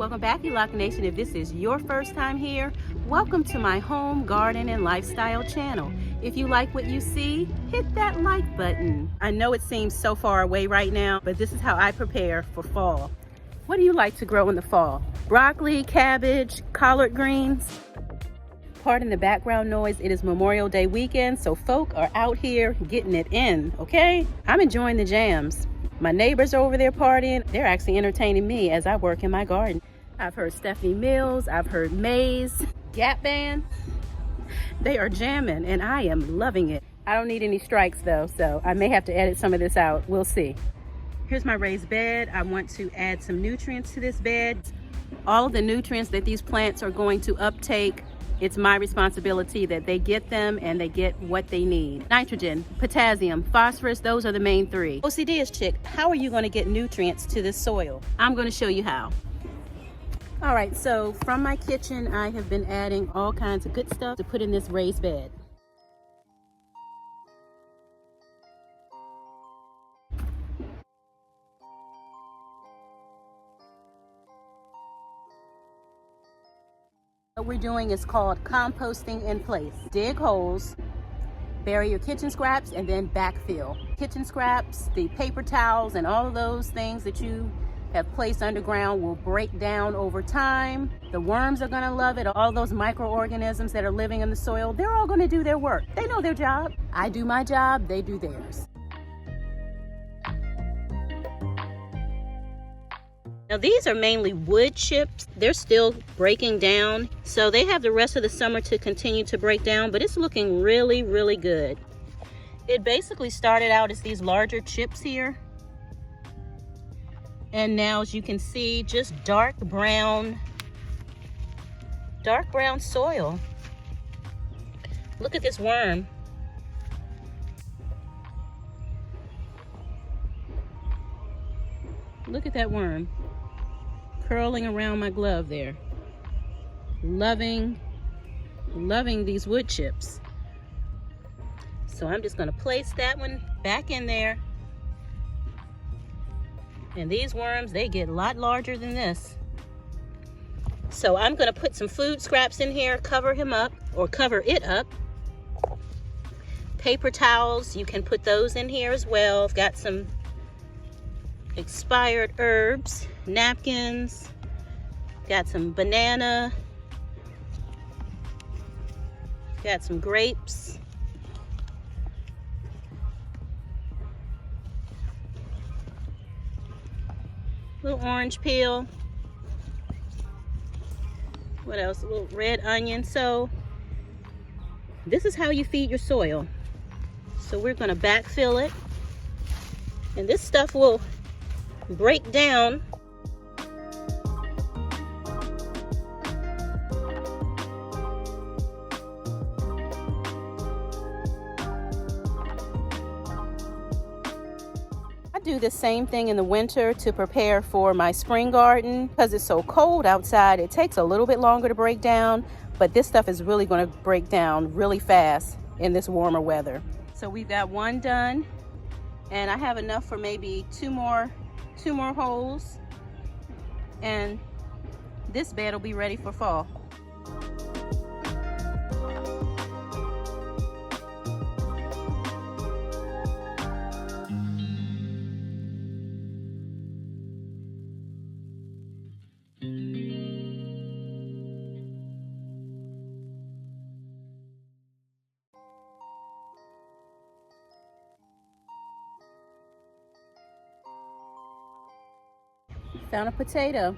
Welcome back, Elock Nation. If this is your first time here, welcome to my home, garden, and lifestyle channel. If you like what you see, hit that like button. I know it seems so far away right now, but this is how I prepare for fall. What do you like to grow in the fall? Broccoli, cabbage, collard greens? Pardon the background noise, it is Memorial Day weekend, so folk are out here getting it in, okay? I'm enjoying the jams. My neighbors are over there partying. They're actually entertaining me as I work in my garden. I've heard Stephanie Mills, I've heard Maze, Gap Band. They are jamming and I am loving it. I don't need any strikes though, so I may have to edit some of this out. We'll see. Here's my raised bed. I want to add some nutrients to this bed. All of the nutrients that these plants are going to uptake, it's my responsibility that they get them and they get what they need. Nitrogen, potassium, phosphorus, those are the main three. OCD is chick, how are you going to get nutrients to this soil? I'm going to show you how. All right, so from my kitchen, I have been adding all kinds of good stuff to put in this raised bed. What we're doing is called composting in place. Dig holes, bury your kitchen scraps, and then backfill. Kitchen scraps, the paper towels, and all of those things that you have placed underground will break down over time. The worms are gonna love it. All those microorganisms that are living in the soil, they're all gonna do their work. They know their job. I do my job, they do theirs. Now these are mainly wood chips. They're still breaking down, so they have the rest of the summer to continue to break down, but it's looking really, really good. It basically started out as these larger chips here, and now as you can see, just dark brown soil. Look at this worm. Look at that worm curling around my glove there. Loving these wood chips. So I'm just gonna place that one back in there. And these worms, they get a lot larger than this. So I'm gonna put some food scraps in here, cover him up, or cover it up. Paper towels, you can put those in here as well. I've got some expired herbs, napkins, got some banana, got some grapes, little orange peel, what else, a little red onion. So this is how you feed your soil. So we're going to backfill it, and this stuff will break down. I do the same thing in the winter to prepare for my spring garden. Because it's so cold outside, it takes a little bit longer to break down, but this stuff is really going to break down really fast in this warmer weather. So we've got one done, and I have enough for maybe two more holes, and this bed will be ready for fall. Found a potato.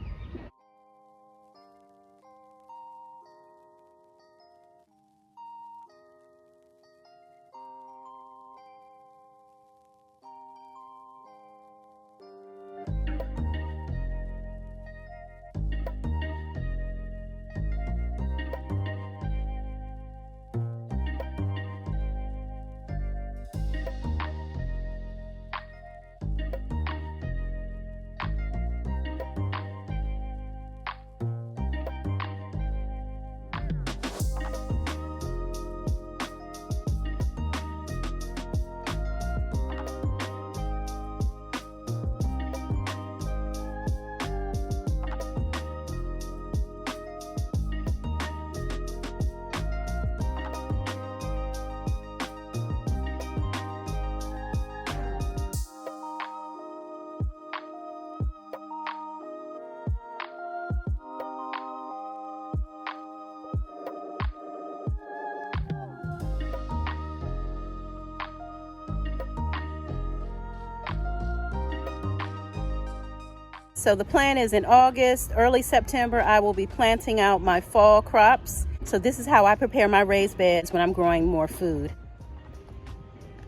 So the plan is in August, early September, I will be planting out my fall crops. So this is how I prepare my raised beds when I'm growing more food.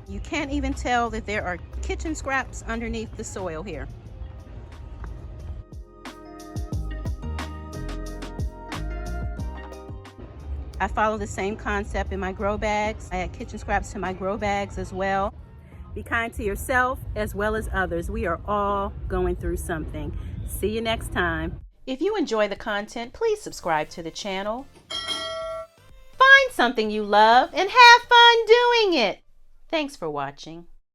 You can't even tell that there are kitchen scraps underneath the soil here. I follow the same concept in my grow bags. I add kitchen scraps to my grow bags as well. Be kind to yourself as well as others. We are all going through something. See you next time. If you enjoy the content, please subscribe to the channel. Find something you love and have fun doing it. Thanks for watching.